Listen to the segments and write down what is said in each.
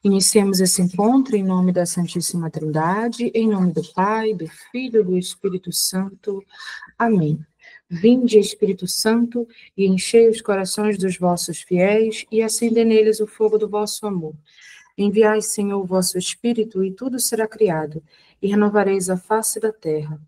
Iniciemos esse encontro em nome da Santíssima Trindade, em nome do Pai, do Filho e do Espírito Santo. Amém. Vinde, Espírito Santo, e enchei os corações dos vossos fiéis, e acendei neles o fogo do vosso amor. Enviai, Senhor, o vosso Espírito, e tudo será criado, e renovareis a face da terra.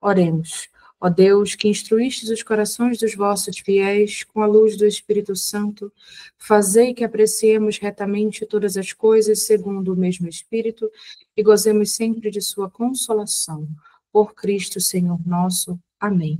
Oremos. Ó Deus, que instruístes os corações dos vossos fiéis com a luz do Espírito Santo, fazei que apreciemos retamente todas as coisas segundo o mesmo Espírito e gozemos sempre de sua consolação. Por Cristo, Senhor nosso. Amém.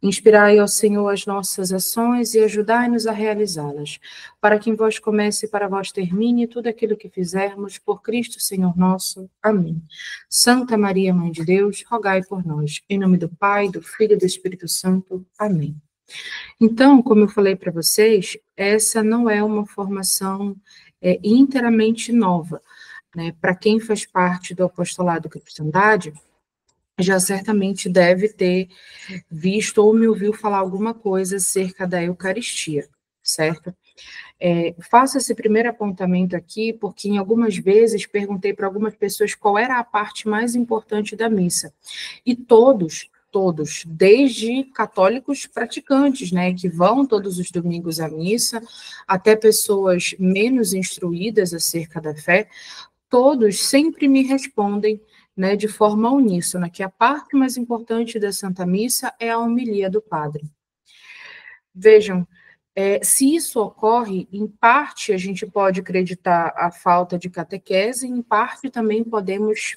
Inspirai, ó Senhor, as nossas ações e ajudai-nos a realizá-las, para que em vós comece e para vós termine tudo aquilo que fizermos, por Cristo, Senhor nosso. Amém. Santa Maria, Mãe de Deus, rogai por nós. Em nome do Pai, do Filho e do Espírito Santo. Amém. Então, como eu falei para vocês, essa não é uma formação inteiramente nova, né? Para quem faz parte do apostolado Cristandade, já certamente deve ter visto ou me ouviu falar alguma coisa acerca da Eucaristia, certo? Faço esse primeiro apontamento aqui, porque em algumas vezes perguntei para algumas pessoas qual era a parte mais importante da missa. E todos, desde católicos praticantes, né, que vão todos os domingos à missa, até pessoas menos instruídas acerca da fé, todos sempre me respondem, né, de forma uníssona, que a parte mais importante da Santa Missa é a homilia do padre. Vejam, se isso ocorre, em parte a gente pode acreditar a falta de catequese, em parte também podemos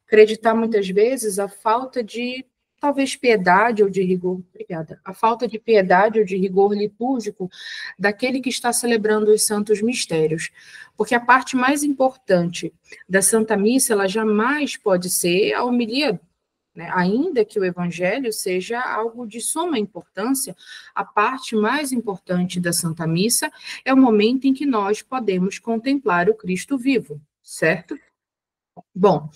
acreditar muitas vezes a falta de, talvez, piedade ou de rigor, a falta de piedade ou de rigor litúrgico daquele que está celebrando os santos mistérios. Porque a parte mais importante da Santa Missa, ela jamais pode ser a homilia, né? Ainda que o Evangelho seja algo de suma importância, a parte mais importante da Santa Missa é o momento em que nós podemos contemplar o Cristo vivo, certo? Bom,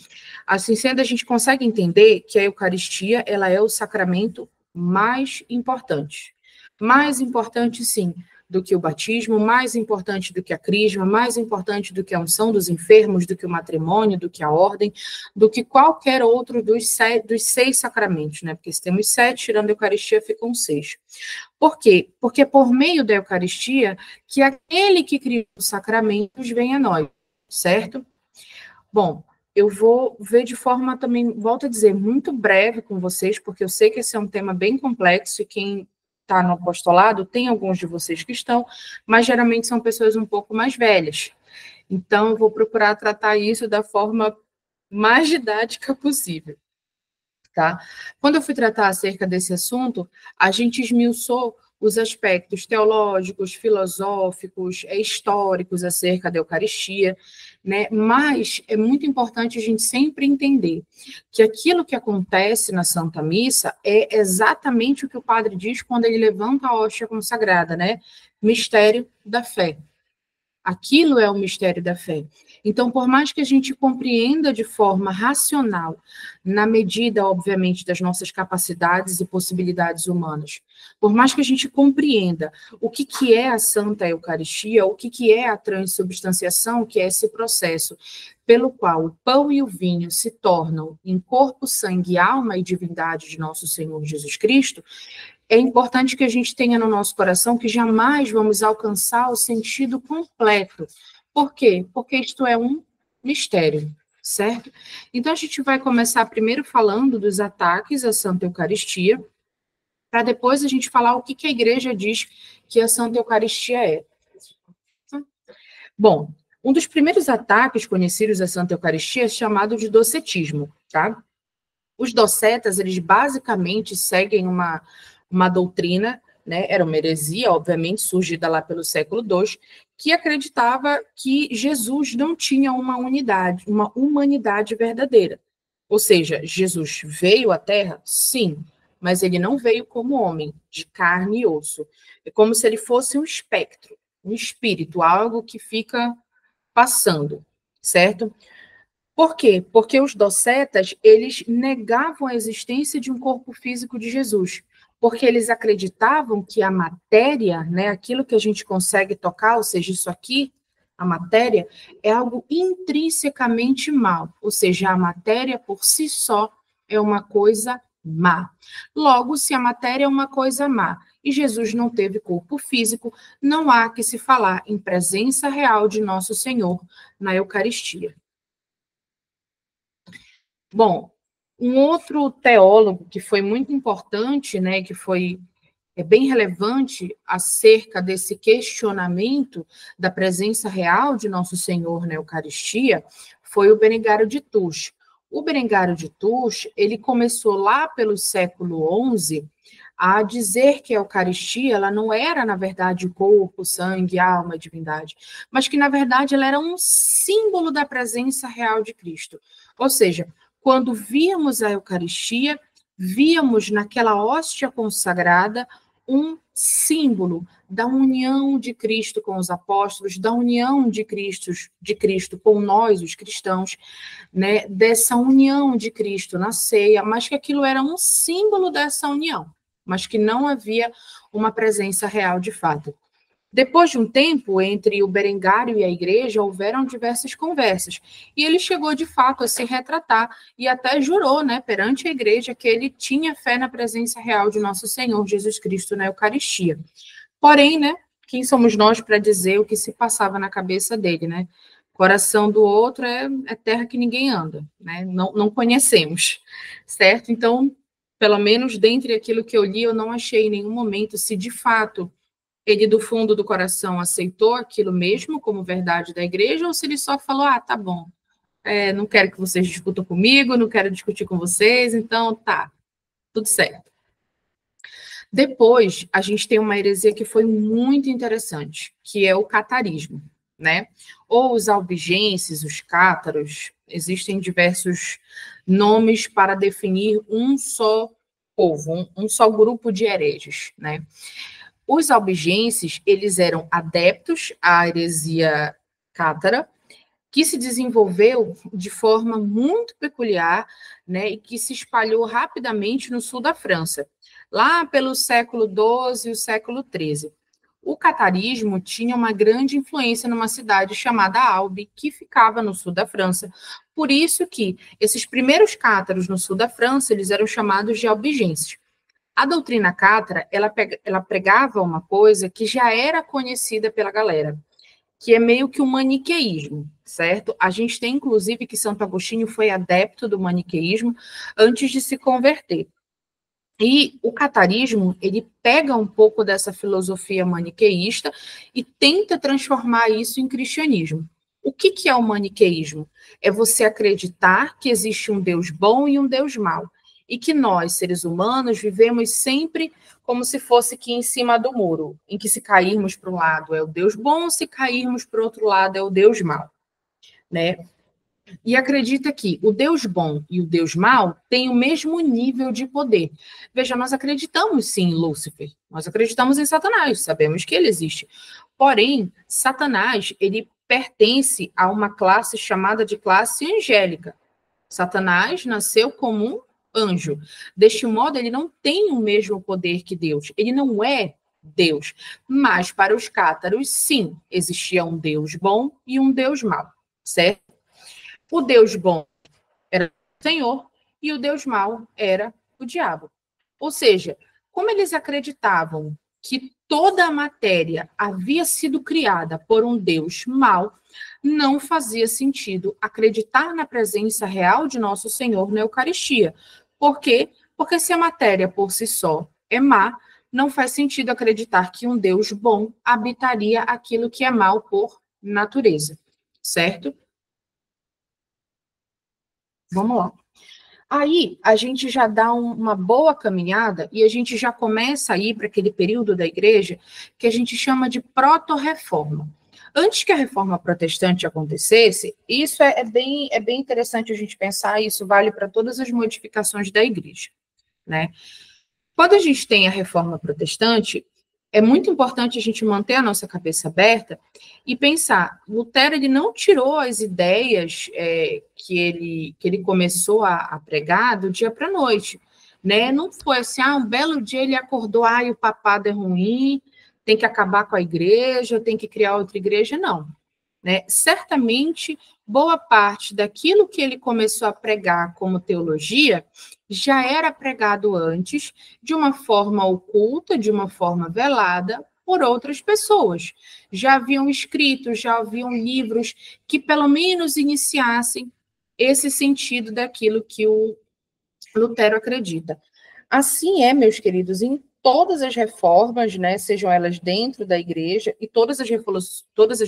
assim sendo, a gente consegue entender que a Eucaristia, ela é o sacramento mais importante. Mais importante, sim, do que o batismo, mais importante do que a crisma, mais importante do que a unção dos enfermos, do que o matrimônio, do que a ordem, do que qualquer outro dos 6 sacramentos, né? Porque se temos 7, tirando a Eucaristia, ficam 6. Por quê? Porque por meio da Eucaristia, que aquele que criou os sacramentos vem a nós, certo? Bom, eu vou ver de forma também, volto a dizer, muito breve com vocês, porque eu sei que esse é um tema bem complexo e quem está no apostolado, tem alguns de vocês que estão, mas geralmente são pessoas um pouco mais velhas. Então, eu vou procurar tratar isso da forma mais didática possível, tá? Quando eu fui tratar acerca desse assunto, a gente esmiuçou os aspectos teológicos, filosóficos, históricos acerca da Eucaristia, né? Mas é muito importante a gente sempre entender que aquilo que acontece na Santa Missa é exatamente o que o padre diz quando ele levanta a hóstia consagrada, né? Mistério da fé. Aquilo é o mistério da fé. Então, por mais que a gente compreenda de forma racional, na medida, obviamente, das nossas capacidades e possibilidades humanas, por mais que a gente compreenda o que é a Santa Eucaristia, o que é a transubstanciação, que é esse processo pelo qual o pão e o vinho se tornam em corpo, sangue, alma e divindade de nosso Senhor Jesus Cristo, é importante que a gente tenha no nosso coração que jamais vamos alcançar o sentido completo. Por quê? Porque isto é um mistério, certo? Então, a gente vai começar primeiro falando dos ataques à Santa Eucaristia, para depois a gente falar o que a Igreja diz que a Santa Eucaristia é. Bom, um dos primeiros ataques conhecidos à Santa Eucaristia é chamado de docetismo, tá? Os docetas, eles basicamente seguem uma doutrina, né, era uma heresia, obviamente, surgida lá pelo século II, que acreditava que Jesus não tinha uma humanidade verdadeira. Ou seja, Jesus veio à Terra? Sim, mas ele não veio como homem, de carne e osso. É como se ele fosse um espectro, um espírito, algo que fica passando, certo? Por quê? Porque os docetas, eles negavam a existência de um corpo físico de Jesus, porque eles acreditavam que a matéria, né, aquilo que a gente consegue tocar, ou seja, isso aqui, a matéria, é algo intrinsecamente mal, ou seja, a matéria por si só é uma coisa má. Logo, se a matéria é uma coisa má e Jesus não teve corpo físico, não há que se falar em presença real de nosso Senhor na Eucaristia. Bom, um outro teólogo que foi muito importante, né, que foi bem relevante acerca desse questionamento da presença real de Nosso Senhor na Eucaristia, foi o Berengário de Tours. O Berengário de Tours, ele começou lá pelo século XI a dizer que a Eucaristia ela não era, na verdade, corpo, sangue, alma, divindade, mas que, na verdade, ela era um símbolo da presença real de Cristo. Ou seja, quando víamos a Eucaristia, víamos naquela hóstia consagrada um símbolo da união de Cristo com os apóstolos, da união de Cristo com nós, os cristãos, né, dessa união de Cristo na ceia, mas que aquilo era um símbolo dessa união, mas que não havia uma presença real de fato. Depois de um tempo, entre o Berengário e a igreja, houveram diversas conversas. E ele chegou, de fato, a se retratar e até jurou, né, perante a igreja, que ele tinha fé na presença real de nosso Senhor Jesus Cristo na Eucaristia. Porém, né, quem somos nós para dizer o que se passava na cabeça dele, né? Coração do outro é terra que ninguém anda, né? Não conhecemos, certo? Então, pelo menos dentre aquilo que eu li, eu não achei em nenhum momento se de fato ele do fundo do coração aceitou aquilo mesmo como verdade da igreja, ou se ele só falou, tá bom, não quero que vocês discutam comigo, não quero discutir com vocês, então tá, tudo certo. Depois, a gente tem uma heresia que foi muito interessante, que é o catarismo, né? Ou os albigenses, os cátaros, existem diversos nomes para definir um só povo, um só grupo de hereges, né? Os albigenses, eles eram adeptos à heresia cátara, que se desenvolveu de forma muito peculiar, né, e que se espalhou rapidamente no sul da França, lá pelo século XII e o século XIII. O catarismo tinha uma grande influência numa cidade chamada Albi, que ficava no sul da França. Por isso que esses primeiros cátaros no sul da França, eles eram chamados de albigenses. A doutrina cátara, ela pregava uma coisa que já era conhecida pela galera, que é meio que o maniqueísmo, certo? A gente tem, inclusive, que Santo Agostinho foi adepto do maniqueísmo antes de se converter. E o catarismo, ele pega um pouco dessa filosofia maniqueísta e tenta transformar isso em cristianismo. O que é o maniqueísmo? É você acreditar que existe um Deus bom e um Deus mau, e que nós, seres humanos, vivemos sempre como se fosse aqui em cima do muro, em que se cairmos para um lado é o Deus bom, se cairmos para o outro lado é o Deus mau, né? E acredita que o Deus bom e o Deus mau têm o mesmo nível de poder. Veja, nós acreditamos sim em Lúcifer, nós acreditamos em Satanás, sabemos que ele existe. Porém, Satanás, ele pertence a uma classe chamada de classe angélica. Satanás nasceu como um anjo. Deste modo, ele não tem o mesmo poder que Deus. Ele não é Deus. Mas para os cátaros, sim, existia um Deus bom e um Deus mau, certo? O Deus bom era o Senhor e o Deus mau era o diabo. Ou seja, como eles acreditavam que toda a matéria havia sido criada por um Deus mau, não fazia sentido acreditar na presença real de nosso Senhor na Eucaristia. Por quê? Porque se a matéria por si só é má, não faz sentido acreditar que um Deus bom habitaria aquilo que é mal por natureza, certo? Vamos lá. Aí a gente já dá uma boa caminhada e a gente já começa a ir para aquele período da igreja que a gente chama de proto-reforma. Antes que a reforma protestante acontecesse, isso é bem interessante a gente pensar, isso vale para todas as modificações da igreja, né? Quando a gente tem a reforma protestante, é muito importante a gente manter a nossa cabeça aberta e pensar, Lutero ele não tirou as ideias que ele começou a pregar do dia para a noite, né? Não foi assim, um belo dia ele acordou, o papado é ruim, tem que acabar com a igreja, tem que criar outra igreja, não. né? Certamente, boa parte daquilo que ele começou a pregar como teologia já era pregado antes, de uma forma oculta, de uma forma velada, por outras pessoas. Já haviam escritos, já haviam livros que pelo menos iniciassem esse sentido daquilo que o Lutero acredita. Assim é, meus queridos, em todas as reformas, né, sejam elas dentro da igreja, e todas as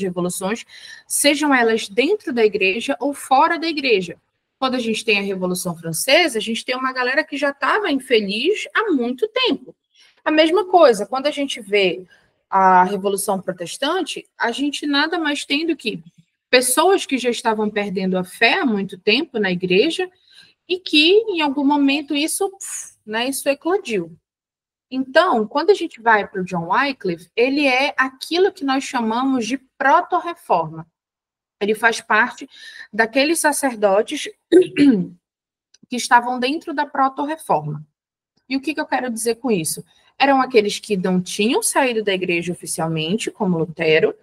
revoluções, sejam elas dentro da igreja ou fora da igreja. Quando a gente tem a Revolução Francesa, a gente tem uma galera que já estava infeliz há muito tempo. A mesma coisa, quando a gente vê a Revolução Protestante, a gente nada mais tem do que pessoas que já estavam perdendo a fé há muito tempo na igreja e que, em algum momento, isso eclodiu. Então, quando a gente vai para o John Wycliffe, ele é aquilo que nós chamamos de proto-reforma. Ele faz parte daqueles sacerdotes que estavam dentro da proto-reforma. E o que eu quero dizer com isso? Eram aqueles que não tinham saído da igreja oficialmente, como Lutero,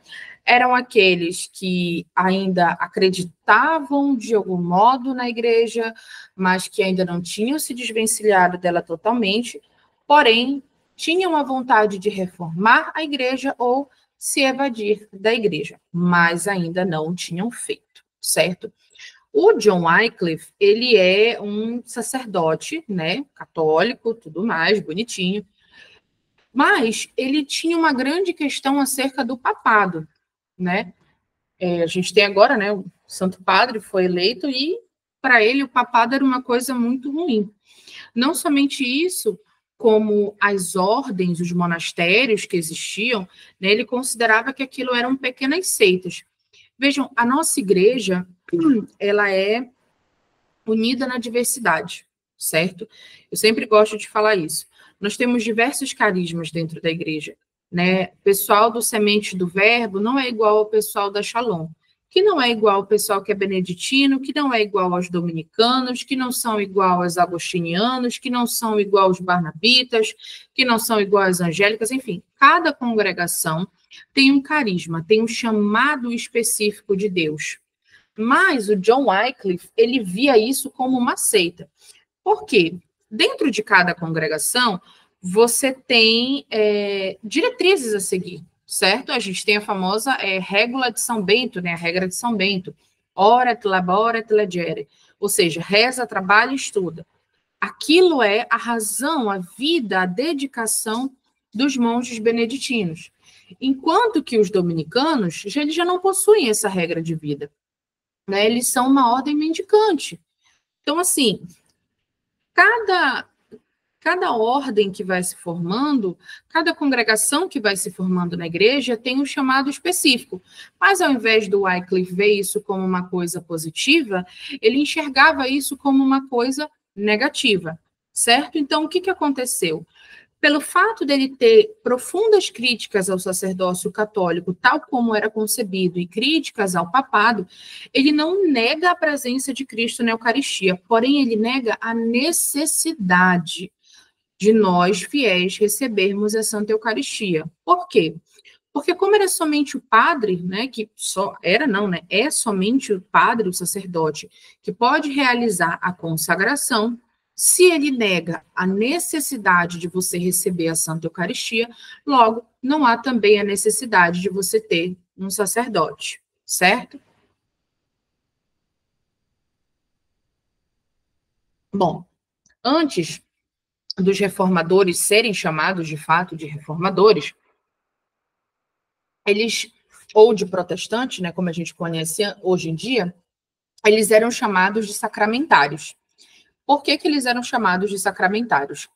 eram aqueles que ainda acreditavam de algum modo na igreja, mas que ainda não tinham se desvencilhado dela totalmente, porém tinham a vontade de reformar a igreja ou se evadir da igreja, mas ainda não tinham feito, certo? O John Wycliffe, ele é um sacerdote, né, católico, tudo mais, bonitinho, mas ele tinha uma grande questão acerca do papado, né? A gente tem agora, né, o Santo Padre foi eleito e para ele o papado era uma coisa muito ruim. Não somente isso, como as ordens, os monastérios que existiam, né, ele considerava que aquilo eram pequenas seitas. Vejam, a nossa igreja, ela é unida na diversidade, certo? Eu sempre gosto de falar isso. Nós temos diversos carismas dentro da igreja, né? O pessoal do Semente do Verbo não é igual ao pessoal da Shalom, que não é igual ao pessoal que é beneditino, que não é igual aos dominicanos, que não são igual aos agostinianos, que não são igual aos barnabitas, que não são igual às angélicas, enfim, cada congregação tem um carisma, tem um chamado específico de Deus. Mas o John Wycliffe, ele via isso como uma seita. Por quê? Dentro de cada congregação, você tem diretrizes a seguir, certo? A gente tem a famosa régula de São Bento, né? A regra de São Bento. Ora et labora et legere. Ou seja, reza, trabalha e estuda. Aquilo é a razão, a vida, a dedicação dos monges beneditinos. Enquanto que os dominicanos, eles já não possuem essa regra de vida, né? Eles são uma ordem mendicante. Então, assim, cada, cada ordem que vai se formando, cada congregação que vai se formando na igreja tem um chamado específico. Mas, ao invés do Wycliffe ver isso como uma coisa positiva, ele enxergava isso como uma coisa negativa, certo? Então, o que aconteceu? Pelo fato dele ter profundas críticas ao sacerdócio católico, tal como era concebido, e críticas ao papado, ele não nega a presença de Cristo na Eucaristia, porém ele nega a necessidade de nós, fiéis, recebermos a Santa Eucaristia. Por quê? Porque como era somente o padre, né, que só era não, né, é somente o padre, o sacerdote, que pode realizar a consagração, se ele nega a necessidade de você receber a Santa Eucaristia, logo não há também a necessidade de você ter um sacerdote, certo? Bom, antes dos reformadores serem chamados de fato de reformadores, eles, ou de protestantes, né, como a gente conhece hoje em dia, eles eram chamados de sacramentários. Por que eles eram chamados de sacramentários?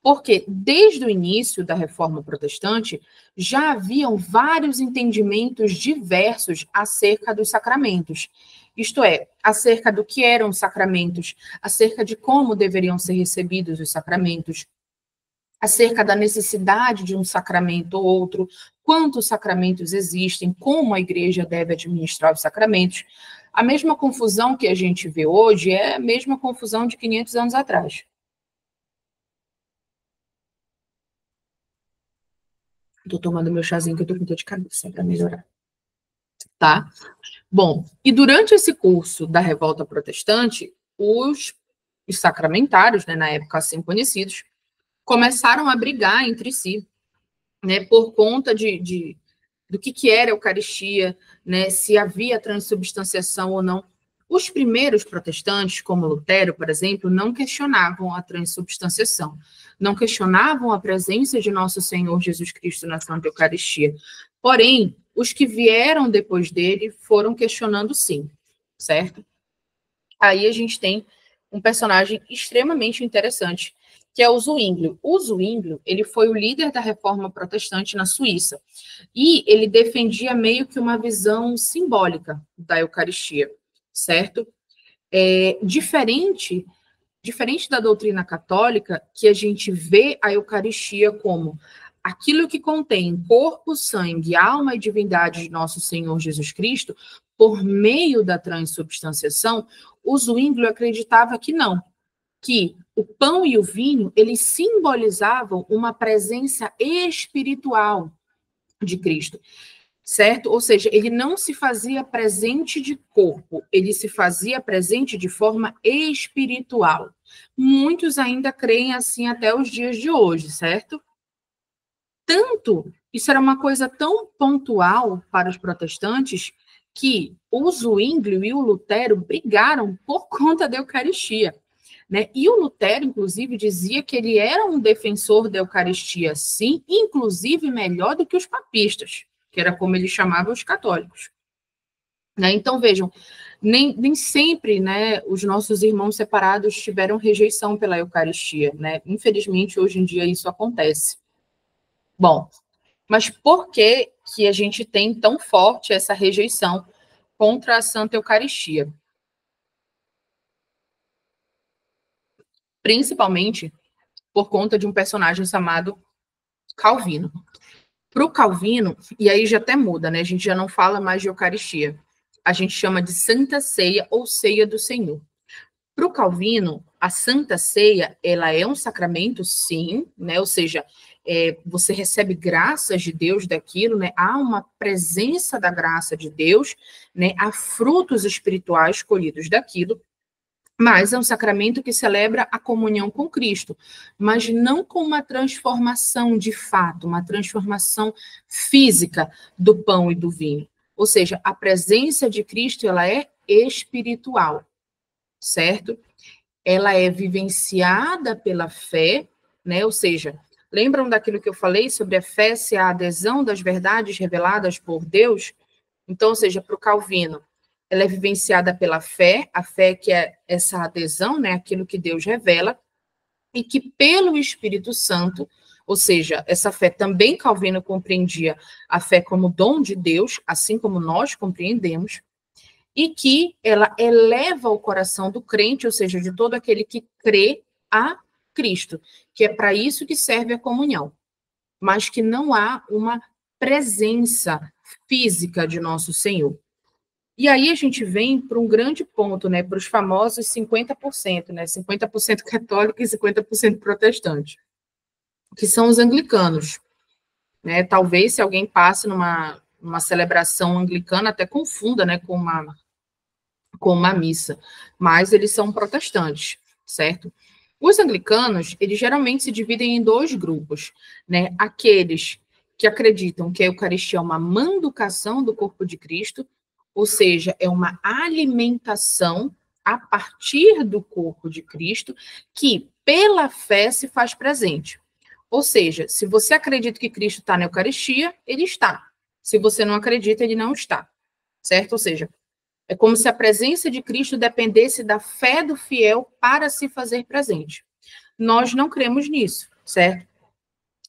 Porque desde o início da Reforma Protestante já haviam vários entendimentos diversos acerca dos sacramentos. Isto é, acerca do que eram os sacramentos, acerca de como deveriam ser recebidos os sacramentos, acerca da necessidade de um sacramento ou outro, quantos sacramentos existem, como a igreja deve administrar os sacramentos. A mesma confusão que a gente vê hoje é a mesma confusão de 500 anos atrás. Estou tomando meu chazinho que eu estou com dor de cabeça para melhorar. tá? Bom, e durante esse curso da Revolta Protestante, os sacramentários, né, na época assim conhecidos, começaram a brigar entre si, né, por conta do que era a Eucaristia, né, se havia transubstanciação ou não. Os primeiros protestantes, como Lutero, por exemplo, não questionavam a transubstanciação, não questionavam a presença de nosso Senhor Jesus Cristo na Santa Eucaristia. Porém, os que vieram depois dele foram questionando sim, certo? Aí a gente tem um personagem extremamente interessante, que é o Zwinglio. O Zwinglio, ele foi o líder da Reforma Protestante na Suíça, e ele defendia meio que uma visão simbólica da Eucaristia, certo? Diferente da doutrina católica, que a gente vê a Eucaristia como aquilo que contém corpo, sangue, alma e divindade de nosso Senhor Jesus Cristo, por meio da transubstanciação, o Zwinglio acreditava que não, que o pão e o vinho, eles simbolizavam uma presença espiritual de Cristo, certo? Ou seja, ele não se fazia presente de corpo, ele se fazia presente de forma espiritual. Muitos ainda creem assim até os dias de hoje, certo? Tanto, isso era uma coisa tão pontual para os protestantes que o Zwinglio e o Lutero brigaram por conta da Eucaristia, né? E o Lutero, inclusive, dizia que ele era um defensor da Eucaristia, sim, inclusive melhor do que os papistas, que era como ele chamava os católicos. Né? Então, vejam, nem sempre, né, os nossos irmãos separados tiveram rejeição pela Eucaristia, né? Infelizmente, hoje em dia isso acontece. Bom, mas por que a gente tem tão forte essa rejeição contra a Santa Eucaristia? Principalmente por conta de um personagem chamado Calvino. Para o Calvino, e aí já até muda, né? A gente já não fala mais de Eucaristia. A gente chama de Santa Ceia ou Ceia do Senhor. Para o Calvino, a Santa Ceia, ela é um sacramento, sim, né? Ou seja, você recebe graças de Deus daquilo, né? Há uma presença da graça de Deus, né? Há frutos espirituais colhidos daquilo, mas é um sacramento que celebra a comunhão com Cristo, mas não com uma transformação de fato, uma transformação física do pão e do vinho. Ou seja, a presença de Cristo, ela é espiritual, certo? Ela é vivenciada pela fé, né? Ou seja, lembram daquilo que eu falei sobre a fé ser a adesão das verdades reveladas por Deus? Então, ou seja, para o Calvino, ela é vivenciada pela fé, a fé que é essa adesão, né, aquilo que Deus revela, e que pelo Espírito Santo, ou seja, essa fé também Calvino compreendia a fé como dom de Deus, assim como nós compreendemos, e que ela eleva o coração do crente, ou seja, de todo aquele que crê a Cristo, que é para isso que serve a comunhão, mas que não há uma presença física de nosso Senhor. E aí a gente vem para um grande ponto, né, para os famosos 50%, né, 50% católico e 50% protestante, que são os anglicanos, né? Talvez se alguém passe numa celebração anglicana até confunda, né, com uma missa, mas eles são protestantes, certo? Os anglicanos, eles geralmente se dividem em dois grupos, né? Aqueles que acreditam que a Eucaristia é uma manducação do corpo de Cristo, ou seja, é uma alimentação a partir do corpo de Cristo, que pela fé se faz presente. Ou seja, se você acredita que Cristo está na Eucaristia, ele está. Se você não acredita, ele não está. Certo? Ou seja, é como se a presença de Cristo dependesse da fé do fiel para se fazer presente. Nós não cremos nisso, certo?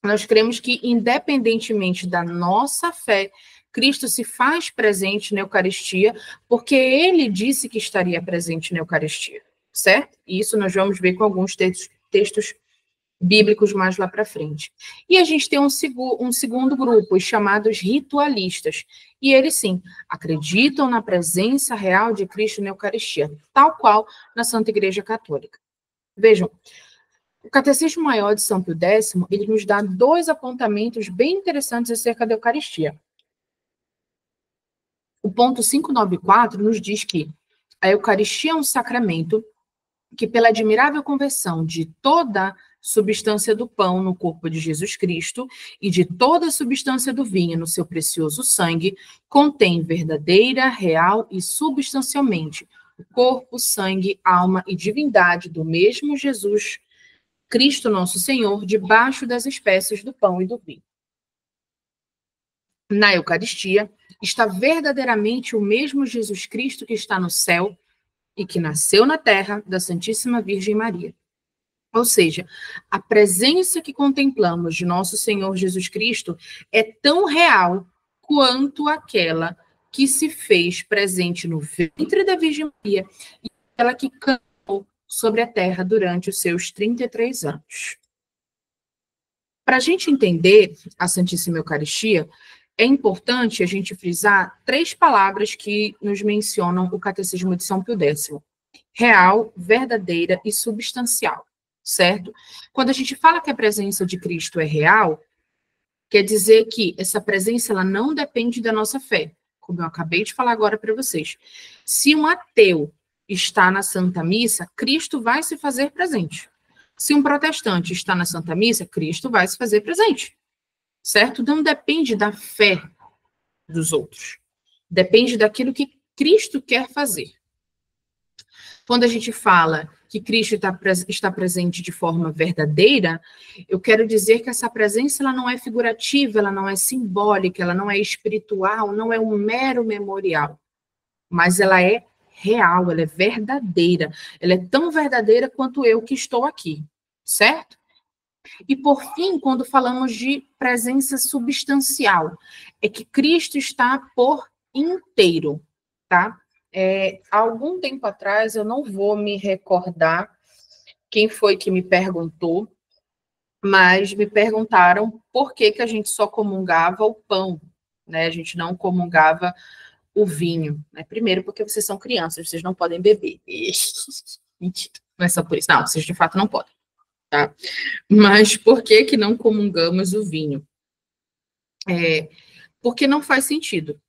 Nós cremos que, independentemente da nossa fé, Cristo se faz presente na Eucaristia, porque ele disse que estaria presente na Eucaristia, certo? E isso nós vamos ver com alguns textos bíblicos mais lá para frente. E a gente tem um segundo grupo, os chamados ritualistas. E eles, sim, acreditam na presença real de Cristo na Eucaristia, tal qual na Santa Igreja Católica. Vejam, o Catecismo Maior de São Pio X, ele nos dá dois apontamentos bem interessantes acerca da Eucaristia. O ponto 594 nos diz que a Eucaristia é um sacramento que, pela admirável conversão de toda substância do pão no corpo de Jesus Cristo e de toda a substância do vinho no seu precioso sangue, contém verdadeira, real e substancialmente o corpo, sangue, alma e divindade do mesmo Jesus Cristo nosso Senhor, debaixo das espécies do pão e do vinho. Na Eucaristia está verdadeiramente o mesmo Jesus Cristo que está no céu e que nasceu na terra da Santíssima Virgem Maria. Ou seja, a presença que contemplamos de nosso Senhor Jesus Cristo é tão real quanto aquela que se fez presente no ventre da Virgem Maria e aquela que caminhou sobre a terra durante os seus 33 anos. Para a gente entender a Santíssima Eucaristia, é importante a gente frisar 3 palavras que nos mencionam o Catecismo de São Pio X: real, verdadeira e substancial, certo? Quando a gente fala que a presença de Cristo é real, quer dizer que essa presença ela não depende da nossa fé, como eu acabei de falar agora para vocês. Se um ateu está na Santa Missa, Cristo vai se fazer presente. Se um protestante está na Santa Missa, Cristo vai se fazer presente, certo? Não depende da fé dos outros. Depende daquilo que Cristo quer fazer. Quando a gente fala que Cristo está presente de forma verdadeira, eu quero dizer que essa presença ela não é figurativa, ela não é simbólica, ela não é espiritual, não é um mero memorial, mas ela é real, ela é verdadeira. Ela é tão verdadeira quanto eu que estou aqui, certo? E, por fim, quando falamos de presença substancial, é que Cristo está por inteiro, tá? Há algum tempo atrás, eu não vou me recordar quem foi que me perguntou, mas me perguntaram por que que a gente só comungava o pão, né? A gente não comungava o vinho, né? Primeiro, porque vocês são crianças, vocês não podem beber. Mentira, não é só por isso. Não, vocês de fato não podem, tá? Mas por que que não comungamos o vinho? Porque não faz sentido,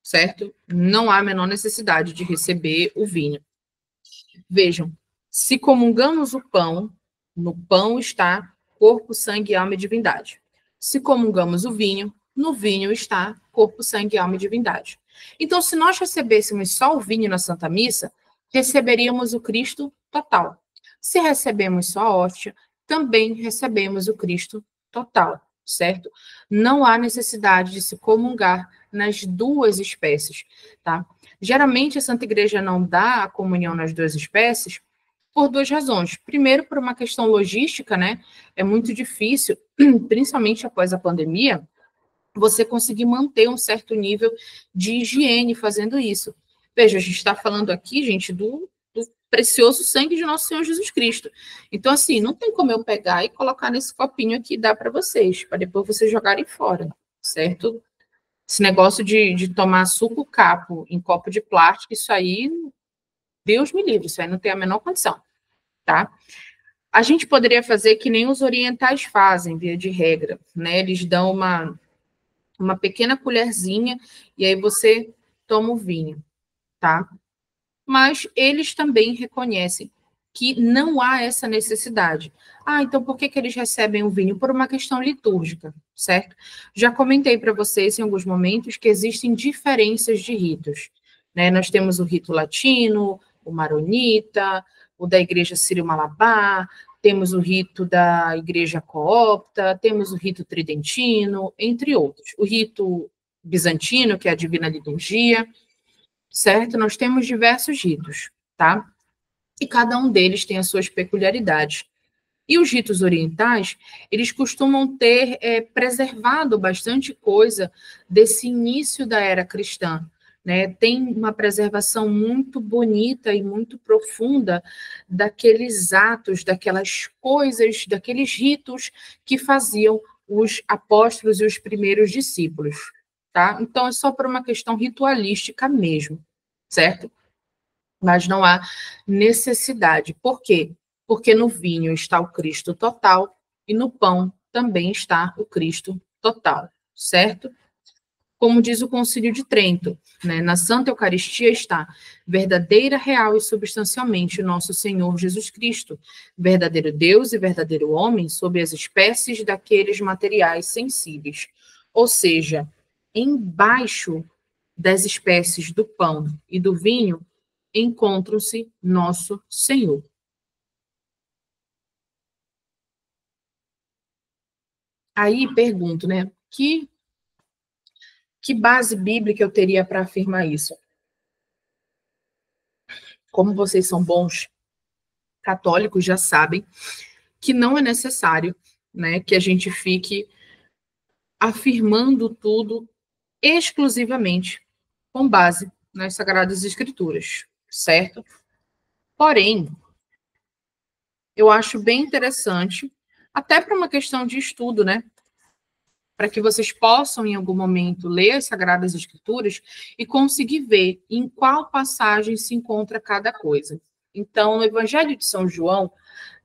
certo? Não há a menor necessidade de receber o vinho. Vejam, se comungamos o pão, no pão está corpo, sangue, alma e divindade. Se comungamos o vinho, no vinho está corpo, sangue, alma e divindade. Então, se nós recebêssemos só o vinho na Santa Missa, receberíamos o Cristo total. Se recebemos só a hóstia, também recebemos o Cristo total, certo? Não há necessidade de se comungar nas duas espécies, tá? Geralmente, a Santa Igreja não dá a comunhão nas duas espécies por 2 razões. Primeiro, por uma questão logística, né? É muito difícil, principalmente após a pandemia, você conseguir manter um certo nível de higiene fazendo isso. Veja, a gente está falando aqui, gente, do precioso sangue de nosso Senhor Jesus Cristo. Então, assim, não tem como eu pegar e colocar nesse copinho aqui e dar para vocês, para depois vocês jogarem fora, certo? Esse negócio de tomar suco capo em copo de plástico, isso aí, Deus me livre, isso aí não tem a menor condição, tá? A gente poderia fazer que nem os orientais fazem, via de regra, né? Eles dão uma pequena colherzinha e aí você toma o vinho, tá? Mas eles também reconhecem que não há essa necessidade. Ah, então por que que eles recebem o vinho? Por uma questão litúrgica, certo? Já comentei para vocês em alguns momentos que existem diferenças de ritos, né? Nós temos o rito latino, o maronita, o da igreja sírio-malabar, temos o rito da igreja coopta, temos o rito tridentino, entre outros. O rito bizantino, que é a divina liturgia, certo? Nós temos diversos ritos, tá? E cada um deles tem as suas peculiaridades. E os ritos orientais, eles costumam ter preservado bastante coisa desse início da era cristã, né? Tem uma preservação muito bonita e muito profunda daqueles atos, daquelas coisas, daqueles ritos que faziam os apóstolos e os primeiros discípulos, tá? Então, é só por uma questão ritualística mesmo, certo? Mas não há necessidade. Por quê? Porque no vinho está o Cristo total e no pão também está o Cristo total, certo? Como diz o Concílio de Trento, né? Na Santa Eucaristia está verdadeira, real e substancialmente nosso Senhor Jesus Cristo, verdadeiro Deus e verdadeiro homem, sob as espécies daqueles materiais sensíveis. Ou seja, embaixo das espécies do pão e do vinho, encontram-se nosso Senhor. Aí pergunto, né? Que base bíblica eu teria para afirmar isso? Como vocês são bons católicos, já sabem que não é necessário, né, que a gente fique afirmando tudo exclusivamente com base nas Sagradas Escrituras, certo? Porém, eu acho bem interessante, até para uma questão de estudo, né? Para que vocês possam, em algum momento, ler as Sagradas Escrituras e conseguir ver em qual passagem se encontra cada coisa. Então, no Evangelho de São João,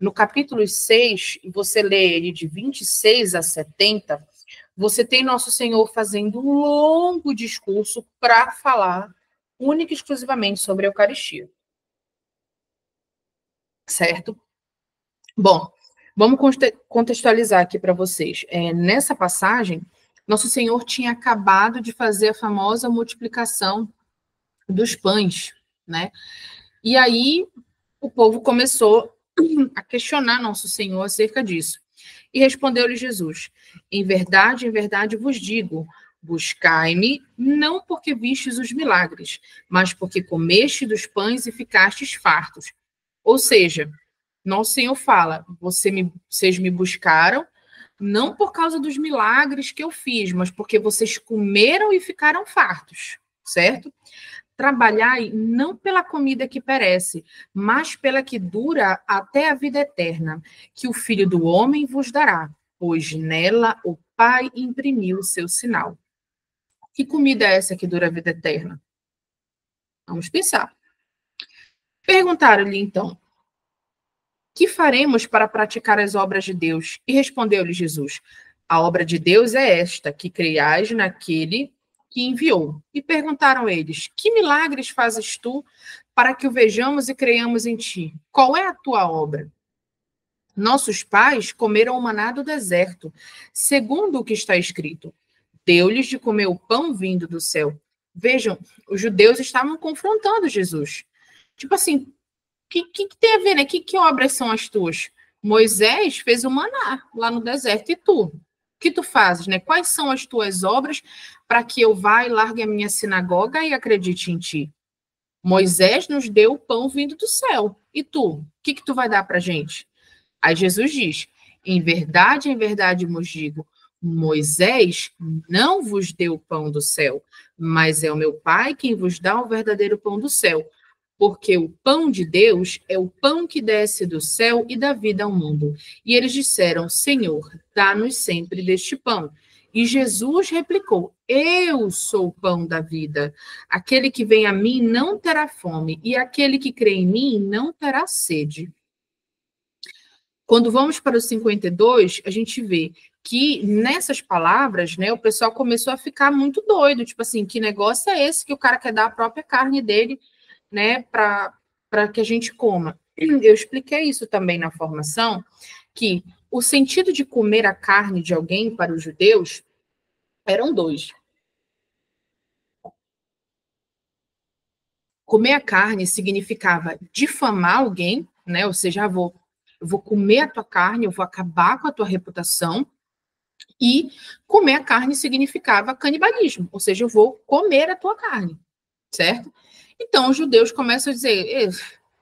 no capítulo 6, você lê ele de 26 a 70, você tem Nosso Senhor fazendo um longo discurso para falar única e exclusivamente sobre a Eucaristia. Certo? Bom, vamos contextualizar aqui para vocês. Nessa passagem, Nosso Senhor tinha acabado de fazer a famosa multiplicação dos pães, né? E aí o povo começou a questionar Nosso Senhor acerca disso. E respondeu-lhe Jesus: em verdade vos digo, buscai-me, não porque vistes os milagres, mas porque comeste dos pães e ficastes fartos. Ou seja, Nosso Senhor fala: vocês me buscaram, não por causa dos milagres que eu fiz, mas porque vocês comeram e ficaram fartos, certo? Trabalhai não pela comida que perece, mas pela que dura até a vida eterna, que o Filho do Homem vos dará, pois nela o Pai imprimiu o seu sinal. Que comida é essa que dura a vida eterna? Vamos pensar. Perguntaram-lhe então: que faremos para praticar as obras de Deus? E respondeu-lhe Jesus: a obra de Deus é esta, que creiais naquele que enviou. E perguntaram eles: que milagres fazes tu para que o vejamos e creiamos em ti? Qual é a tua obra? Nossos pais comeram o maná do deserto, segundo o que está escrito. Deu-lhes de comer o pão vindo do céu. Vejam, os judeus estavam confrontando Jesus. Tipo assim, que tem a ver, né? Que obras são as tuas? Moisés fez o maná lá no deserto. E tu? O que tu fazes, né? Quais são as tuas obras para que eu vá e largue a minha sinagoga e acredite em ti? Moisés nos deu o pão vindo do céu. E tu? O que tu vai dar para a gente? Aí Jesus diz: em verdade vos digo, Moisés não vos deu o pão do céu, mas é o meu Pai quem vos dá o verdadeiro pão do céu. Porque o pão de Deus é o pão que desce do céu e dá vida ao mundo. E eles disseram: Senhor, dá-nos sempre deste pão. E Jesus replicou: eu sou o pão da vida. Aquele que vem a mim não terá fome, e aquele que crê em mim não terá sede. Quando vamos para o 52, a gente vê que nessas palavras, né, o pessoal começou a ficar muito doido, tipo assim, que negócio é esse que o cara quer dar a própria carne dele, né, para que a gente coma? Eu expliquei isso também na formação, que o sentido de comer a carne de alguém para os judeus eram dois. Comer a carne significava difamar alguém, né? Ou seja, eu vou comer a tua carne, eu vou acabar com a tua reputação. E comer a carne significava canibalismo, ou seja, eu vou comer a tua carne, certo? Então, os judeus começam a dizer: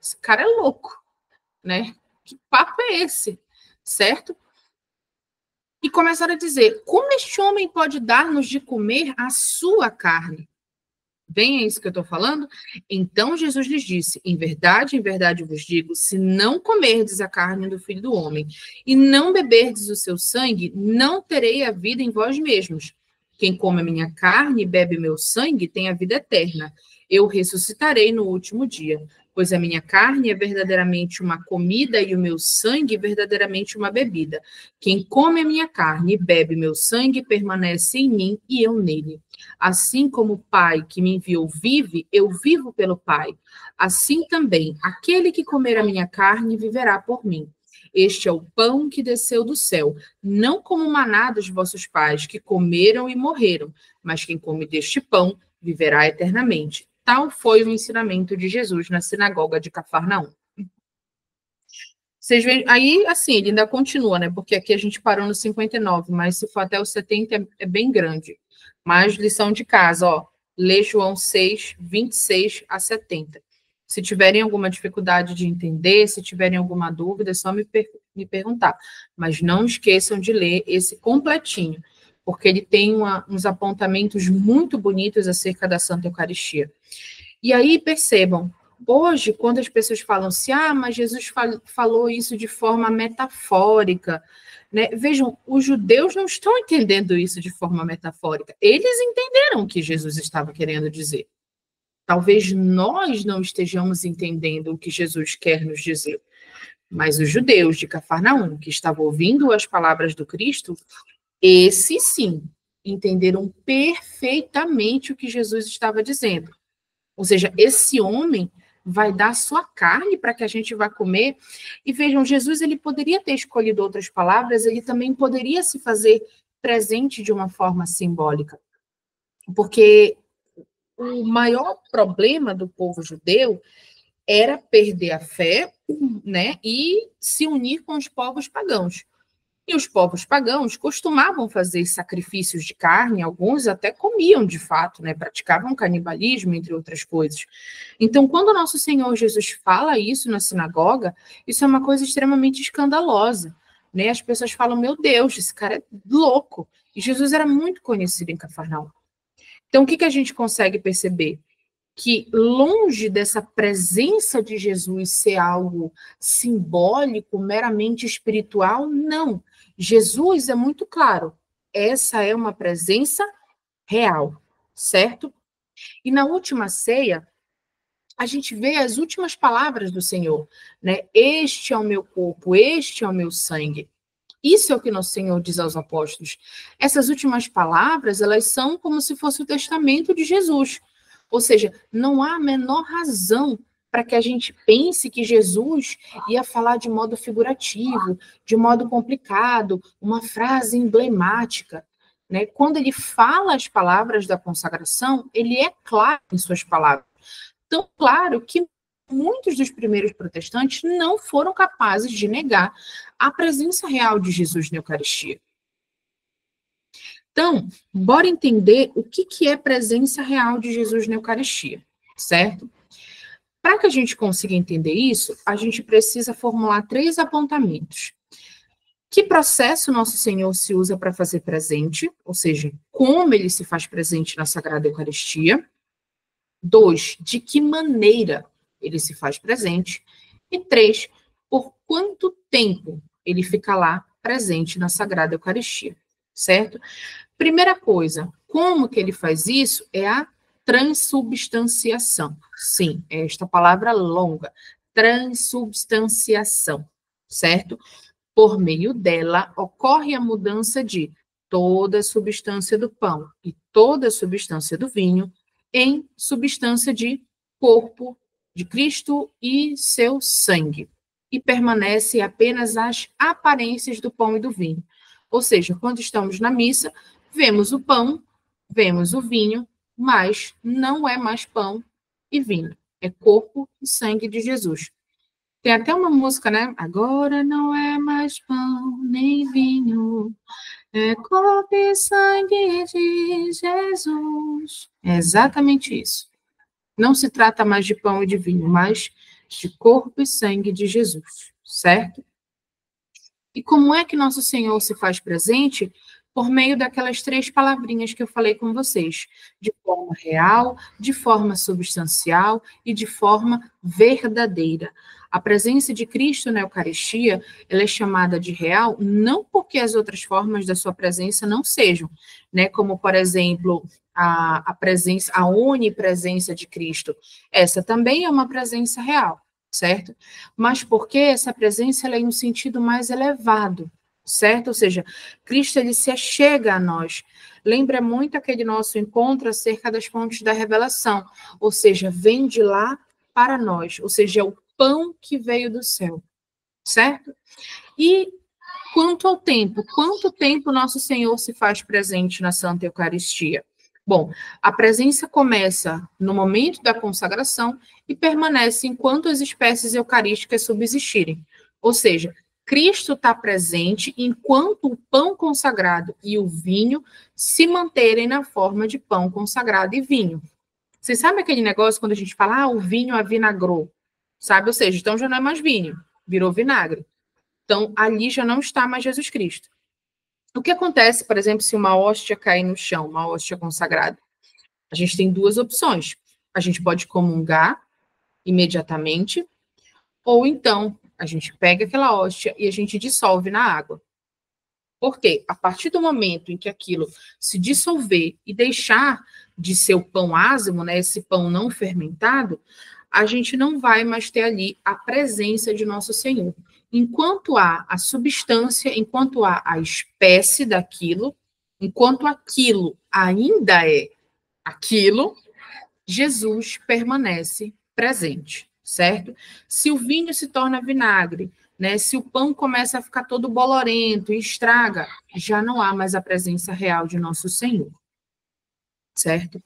esse cara é louco, né? Que papo é esse, certo? E começaram a dizer: como este homem pode dar-nos de comer a sua carne? Bem, é isso que eu estou falando? Então Jesus lhes disse: em verdade vos digo, se não comerdes a carne do Filho do Homem e não beberdes o seu sangue, não terei a vida em vós mesmos. Quem come a minha carne e bebe meu sangue tem a vida eterna. Eu ressuscitarei no último dia, pois a minha carne é verdadeiramente uma comida e o meu sangue verdadeiramente uma bebida. Quem come a minha carne e bebe meu sangue permanece em mim e eu nele. Assim como o Pai que me enviou vive, eu vivo pelo Pai. Assim também, aquele que comer a minha carne viverá por mim. Este é o pão que desceu do céu, não como o maná dos vossos pais, que comeram e morreram, mas quem come deste pão viverá eternamente. Tal foi o ensinamento de Jesus na sinagoga de Cafarnaum. Vocês veem, aí, assim, ele ainda continua, né? Porque aqui a gente parou no 59, mas se for até o 70 é bem grande. Mas lição de casa, ó, lê João 6, 26 a 70. Se tiverem alguma dificuldade de entender, se tiverem alguma dúvida, é só me perguntar. Mas não esqueçam de ler esse completinho, porque ele tem uns apontamentos muito bonitos acerca da Santa Eucaristia. E aí, percebam, hoje, quando as pessoas falam assim, mas Jesus falou isso de forma metafórica, né? Vejam, os judeus não estão entendendo isso de forma metafórica. Eles entenderam o que Jesus estava querendo dizer. Talvez nós não estejamos entendendo o que Jesus quer nos dizer. Mas os judeus de Cafarnaum, que estavam ouvindo as palavras do Cristo, esses sim entenderam perfeitamente o que Jesus estava dizendo. Ou seja, esse homem vai dar sua carne para que a gente vá comer. E vejam, Jesus ele poderia ter escolhido outras palavras, ele também poderia se fazer presente de uma forma simbólica. Porque o maior problema do povo judeu era perder a fé, né, e se unir com os povos pagãos. E os povos pagãos costumavam fazer sacrifícios de carne, alguns até comiam de fato, né? Praticavam canibalismo, entre outras coisas. Então, quando o nosso Senhor Jesus fala isso na sinagoga, isso é uma coisa extremamente escandalosa, né? As pessoas falam, meu Deus, esse cara é louco. E Jesus era muito conhecido em Cafarnaum. Então, o que a gente consegue perceber? Que longe dessa presença de Jesus ser algo simbólico, meramente espiritual, não. Jesus é muito claro, essa é uma presença real, certo? E na última ceia, a gente vê as últimas palavras do Senhor, né? Este é o meu corpo, este é o meu sangue. Isso é o que nosso Senhor diz aos apóstolos. Essas últimas palavras, elas são como se fosse o testamento de Jesus. Ou seja, não há a menor razão para que a gente pense que Jesus ia falar de modo figurativo, de modo complicado, uma frase emblemática, né? Quando ele fala as palavras da consagração, ele é claro em suas palavras. Tão claro que muitos dos primeiros protestantes não foram capazes de negar a presença real de Jesus na Eucaristia. Então, bora entender o que é presença real de Jesus na Eucaristia, certo? Para que a gente consiga entender isso, a gente precisa formular 3 apontamentos. Que processo nosso Senhor se usa para fazer presente, ou seja, como ele se faz presente na Sagrada Eucaristia. 2, de que maneira ele se faz presente. E 3, por quanto tempo ele fica lá presente na Sagrada Eucaristia, certo? Primeira coisa, como que ele faz isso? É a transubstanciação. Sim, é esta palavra longa, transubstanciação, certo? Por meio dela, ocorre a mudança de toda a substância do pão e toda a substância do vinho em substância de corpo de Cristo e seu sangue. E permanece apenas as aparências do pão e do vinho. Ou seja, quando estamos na missa, vemos o pão, vemos o vinho, mas não é mais pão e vinho. É corpo e sangue de Jesus. Tem até uma música, né? Agora não é mais pão nem vinho, é corpo e sangue de Jesus. É exatamente isso. Não se trata mais de pão e de vinho, mas de corpo e sangue de Jesus, certo? E como é que nosso Senhor se faz presente? Por meio daquelas 3 palavrinhas que eu falei com vocês, de forma real, de forma substancial e de forma verdadeira. A presença de Cristo na Eucaristia, ela é chamada de real, não porque as outras formas da sua presença não sejam, né? Como, por exemplo, a presença, a onipresença de Cristo. Essa também é uma presença real, certo? Mas porque essa presença ela é em um sentido mais elevado, certo? Ou seja, Cristo ele se achega a nós. Lembra muito aquele nosso encontro acerca das fontes da revelação, ou seja, vem de lá para nós, ou seja, é o pão que veio do céu, certo? E quanto ao tempo, quanto tempo nosso Senhor se faz presente na Santa Eucaristia? Bom, a presença começa no momento da consagração e permanece enquanto as espécies eucarísticas subsistirem. Ou seja, Cristo está presente enquanto o pão consagrado e o vinho se manterem na forma de pão consagrado e vinho. Vocês sabem aquele negócio quando a gente fala, o vinho avinagrou, sabe? Ou seja, então já não é mais vinho, virou vinagre. Então, ali já não está mais Jesus Cristo. O que acontece, por exemplo, se uma hóstia cair no chão, uma hóstia consagrada? A gente tem duas opções. A gente pode comungar imediatamente, ou então a gente pega aquela hóstia e a gente dissolve na água. Por quê? A partir do momento em que aquilo se dissolver e deixar de ser o pão ázimo, né, esse pão não fermentado, a gente não vai mais ter ali a presença de Nosso Senhor. Enquanto há a substância, enquanto há a espécie daquilo, enquanto aquilo ainda é aquilo, Jesus permanece presente, certo? Se o vinho se torna vinagre, né, se o pão começa a ficar todo bolorento e estraga, já não há mais a presença real de Nosso Senhor, certo?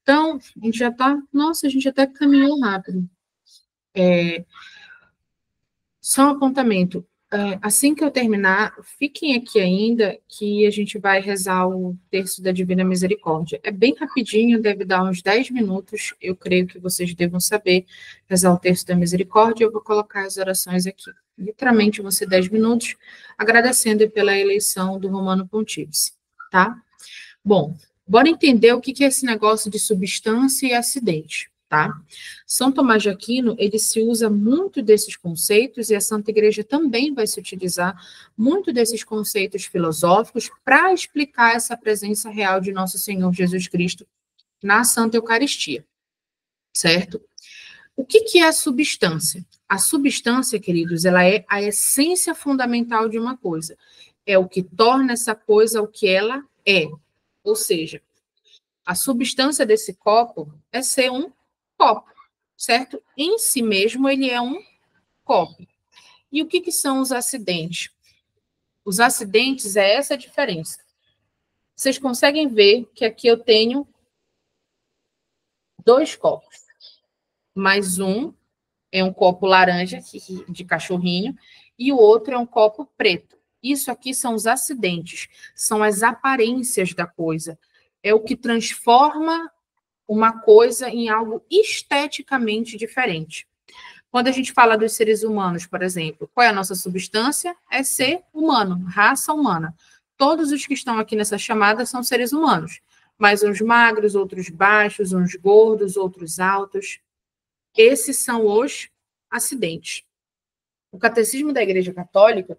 Então, a gente já está... Nossa, a gente até caminhou rápido. Só um apontamento. Assim que eu terminar, fiquem aqui ainda, que a gente vai rezar o terço da Divina Misericórdia. É bem rapidinho, deve dar uns 10 minutos. Eu creio que vocês devam saber rezar o terço da Misericórdia. Eu vou colocar as orações aqui. Literalmente vão ser 10 minutos, agradecendo pela eleição do Romano Pontífice, tá? Bom, bora entender o que é esse negócio de substância e acidente, tá? São Tomás de Aquino, ele se usa muito desses conceitos e a Santa Igreja também vai se utilizar muito desses conceitos filosóficos para explicar essa presença real de Nosso Senhor Jesus Cristo na Santa Eucaristia, certo? O que é a substância? A substância, queridos, ela é a essência fundamental de uma coisa. É o que torna essa coisa o que ela é. Ou seja, a substância desse copo é ser um copo, certo? Em si mesmo, ele é um copo. E o que são os acidentes? Os acidentes é essa diferença. Vocês conseguem ver que aqui eu tenho 2 copos. Mais um é um copo laranja, de cachorrinho, e o outro é um copo preto. Isso aqui são os acidentes, são as aparências da coisa. É o que transforma uma coisa em algo esteticamente diferente. Quando a gente fala dos seres humanos, por exemplo, qual é a nossa substância? É ser humano, raça humana. Todos os que estão aqui nessa chamada são seres humanos, mas uns magros, outros baixos, uns gordos, outros altos. Esses são os acidentes. O Catecismo da Igreja Católica,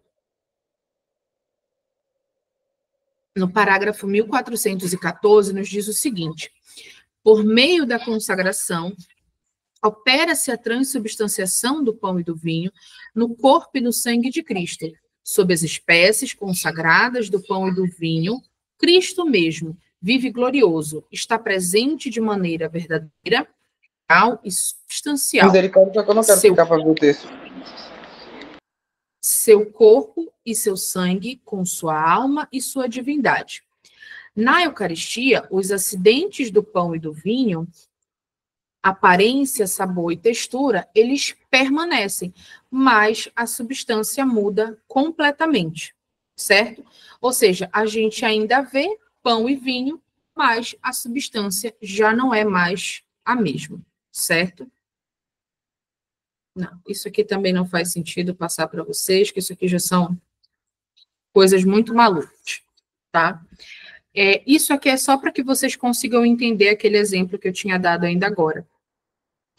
no parágrafo 1414, nos diz o seguinte: por meio da consagração, opera-se a transubstanciação do pão e do vinho no corpo e no sangue de Cristo. Sob as espécies consagradas do pão e do vinho, Cristo mesmo vive glorioso, está presente de maneira verdadeira, real e substancial. Misericórdia, que eu não quero ficar para ver o texto. Seu corpo e seu sangue com sua alma e sua divindade. Na Eucaristia, os acidentes do pão e do vinho, aparência, sabor e textura, eles permanecem, mas a substância muda completamente, certo? Ou seja, a gente ainda vê pão e vinho, mas a substância já não é mais a mesma, certo? Não, isso aqui também não faz sentido passar para vocês, que isso aqui já são coisas muito malucas, tá? Isso aqui é só para que vocês consigam entender aquele exemplo que eu tinha dado ainda agora.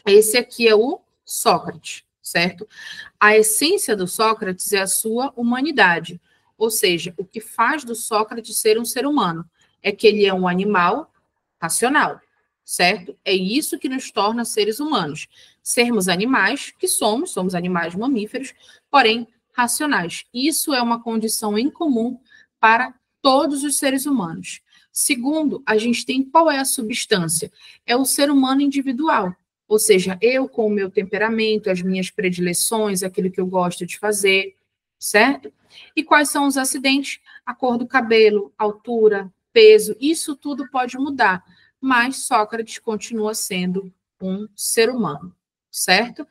Esse aqui é o Sócrates, certo? A essência do Sócrates é a sua humanidade, ou seja, o que faz do Sócrates ser um ser humano é que ele é um animal racional, certo? É isso que nos torna seres humanos. Sermos animais, que somos animais mamíferos, porém racionais. Isso é uma condição em comum para todos os seres humanos. Segundo, a gente tem qual é a substância? É o ser humano individual. Ou seja, eu com o meu temperamento, as minhas predileções, aquilo que eu gosto de fazer, certo? E quais são os acidentes? A cor do cabelo, altura, peso, isso tudo pode mudar, mas Sócrates continua sendo um ser humano, certo?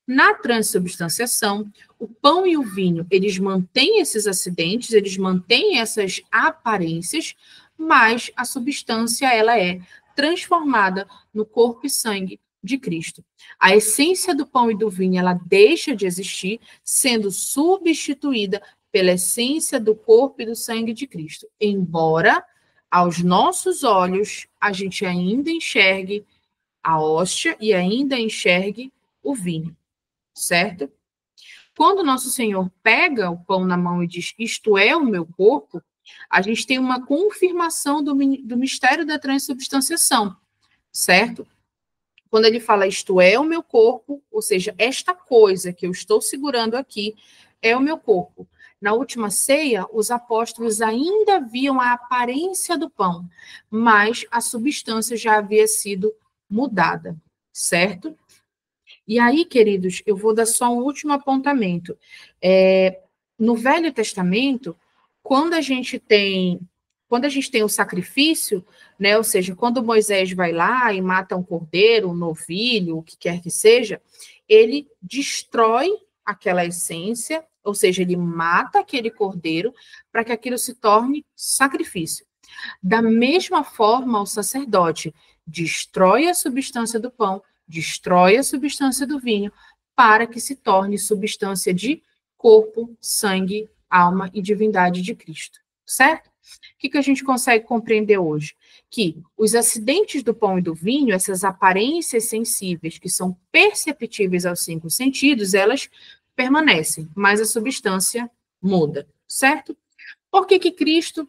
Na transubstanciação, o pão e o vinho, eles mantêm esses acidentes, eles mantêm essas aparências, mas a substância, ela é transformada no corpo e sangue de Cristo. A essência do pão e do vinho, ela deixa de existir, sendo substituída pela essência do corpo e do sangue de Cristo. Embora, aos nossos olhos, a gente ainda enxergue a hóstia e ainda enxergue o vinho, certo? Quando nosso Senhor pega o pão na mão e diz, isto é o meu corpo, a gente tem uma confirmação do mistério da transubstanciação, certo? Quando ele fala, isto é o meu corpo, ou seja, esta coisa que eu estou segurando aqui é o meu corpo. Na última ceia, os apóstolos ainda viam a aparência do pão, mas a substância já havia sido mudada, certo? E aí, queridos, eu vou dar só um último apontamento. No Velho Testamento, quando a gente tem o sacrifício, né, ou seja, quando Moisés vai lá e mata um cordeiro, um novilho, o que quer que seja, ele destrói aquela essência, ou seja, ele mata aquele cordeiro para que aquilo se torne sacrifício. Da mesma forma, o sacerdote destrói a substância do pão, destrói a substância do vinho, para que se torne substância de corpo, sangue, alma e divindade de Cristo, certo? O que a gente consegue compreender hoje? Que os acidentes do pão e do vinho, essas aparências sensíveis que são perceptíveis aos 5 sentidos, elas permanecem, mas a substância muda, certo? Por que Cristo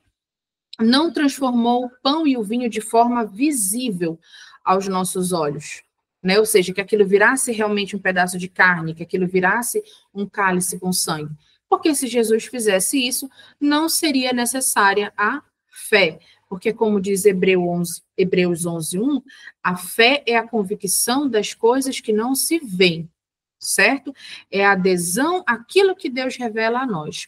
não transformou o pão e o vinho de forma visível aos nossos olhos? Né? Ou seja, que aquilo virasse realmente um pedaço de carne, que aquilo virasse um cálice com sangue. Porque se Jesus fizesse isso, não seria necessária a fé. Porque, como diz Hebreus 11:1, a fé é a convicção das coisas que não se veem, certo? É a adesão àquilo que Deus revela a nós.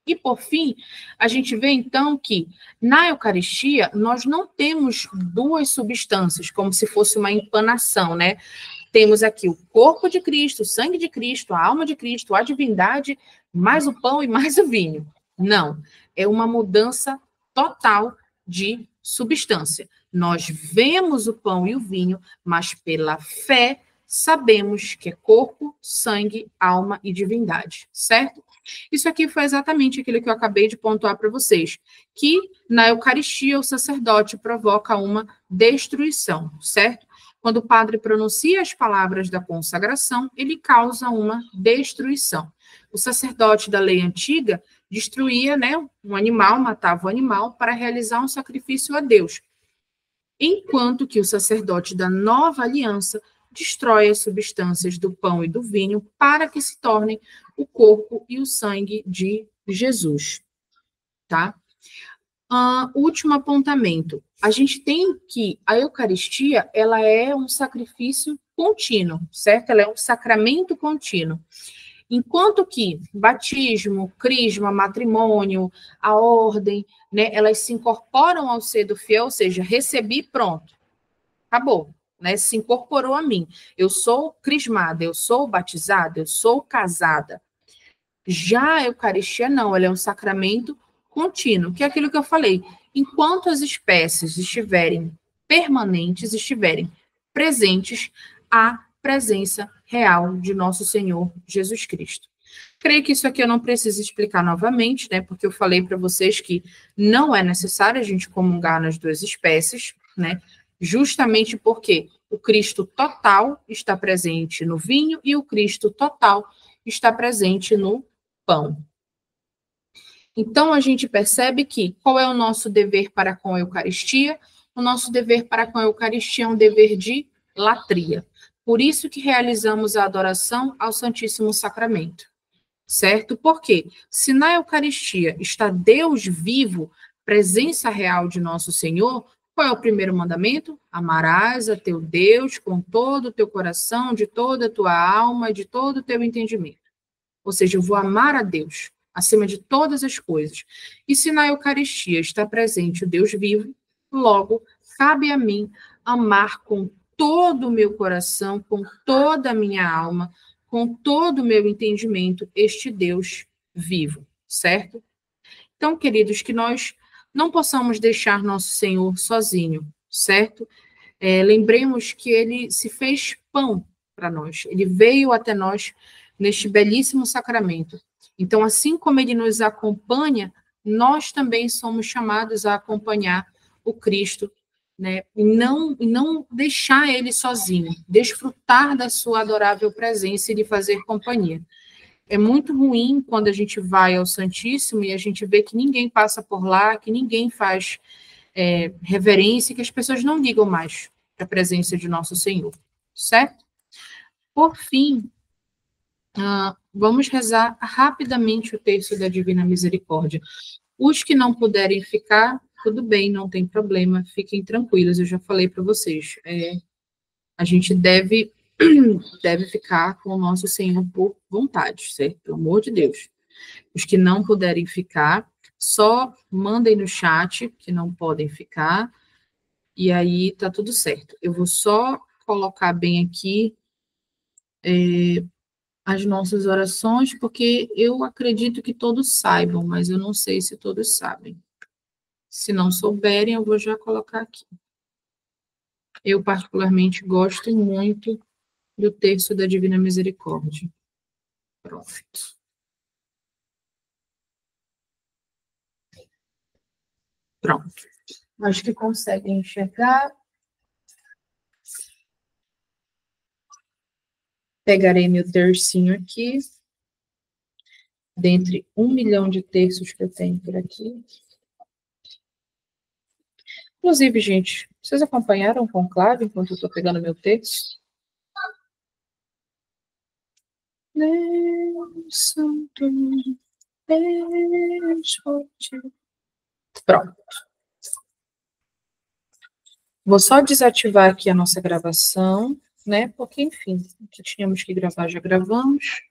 E, por fim, a gente vê, então, que na Eucaristia nós não temos duas substâncias, como se fosse uma empanação, né? Temos aqui o corpo de Cristo, o sangue de Cristo, a alma de Cristo, a divindade, mais o pão e mais o vinho. Não, é uma mudança total de substância. Nós vemos o pão e o vinho, mas pela fé sabemos que é corpo, sangue, alma e divindade, certo? Isso aqui foi exatamente aquilo que eu acabei de pontuar para vocês, que na Eucaristia o sacerdote provoca uma destruição, certo? Quando o padre pronuncia as palavras da consagração, ele causa uma destruição. O sacerdote da lei antiga destruía, né, um animal, matava o animal para realizar um sacrifício a Deus, enquanto que o sacerdote da nova aliança destrói as substâncias do pão e do vinho para que se tornem o corpo e o sangue de Jesus, tá? Último apontamento. A gente tem que a Eucaristia, ela é um sacrifício contínuo, certo? Ela é um sacramento contínuo. Enquanto que batismo, crisma, matrimônio, a ordem, né, elas se incorporam ao ser do fiel, ou seja, recebi, pronto, acabou. Né, se incorporou a mim. Eu sou crismada, eu sou batizada, eu sou casada. Já a Eucaristia não, ela é um sacramento contínuo, que é aquilo que eu falei. Enquanto as espécies estiverem permanentes, estiverem presentes, há presença real de nosso Senhor Jesus Cristo. Creio que isso aqui eu não preciso explicar novamente, né, porque eu falei para vocês que não é necessário a gente comungar nas duas espécies, né, justamente porque O Cristo total está presente no vinho e o Cristo total está presente no pão. Então, a gente percebe que qual é o nosso dever para com a Eucaristia? O nosso dever para com a Eucaristia é um dever de latria. Por isso que realizamos a adoração ao Santíssimo Sacramento. Certo? Porque se na Eucaristia está Deus vivo, presença real de nosso Senhor, qual é o primeiro mandamento? Amarás a teu Deus com todo o teu coração, de toda a tua alma, de todo o teu entendimento. Ou seja, eu vou amar a Deus acima de todas as coisas. E se na Eucaristia está presente o Deus vivo, logo cabe a mim amar com todo o meu coração, com toda a minha alma, com todo o meu entendimento, este Deus vivo, certo? Então, queridos, que nós não possamos deixar nosso Senhor sozinho, certo? Lembremos que ele se fez pão para nós, ele veio até nós neste belíssimo sacramento. Então, assim como ele nos acompanha, nós também somos chamados a acompanhar o Cristo, né? E não deixar ele sozinho, desfrutar da sua adorável presença e de fazer companhia. É muito ruim quando a gente vai ao Santíssimo e a gente vê que ninguém passa por lá, que ninguém faz reverência, que as pessoas não ligam mais para a presença de nosso Senhor, certo? Por fim, vamos rezar rapidamente o terço da Divina Misericórdia. Os que não puderem ficar, tudo bem, não tem problema, fiquem tranquilos, eu já falei para vocês. A gente deve ficar com o nosso Senhor por vontade, certo? Pelo amor de Deus. Os que não puderem ficar, só mandem no chat que não podem ficar, e aí tá tudo certo. Eu vou só colocar bem aqui as nossas orações, porque eu acredito que todos saibam, mas eu não sei se todos sabem. Se não souberem, eu vou já colocar aqui. Eu, particularmente, gosto muito do terço da Divina Misericórdia. Pronto. Pronto. Acho que conseguem enxergar. Pegarei meu tercinho aqui, dentre 1 milhão de terços que eu tenho por aqui. Inclusive, gente, vocês acompanharam o conclave enquanto eu estou pegando meu terço? Pronto. Vou só desativar aqui a nossa gravação, né? Porque, enfim, o que tínhamos que gravar, já gravamos.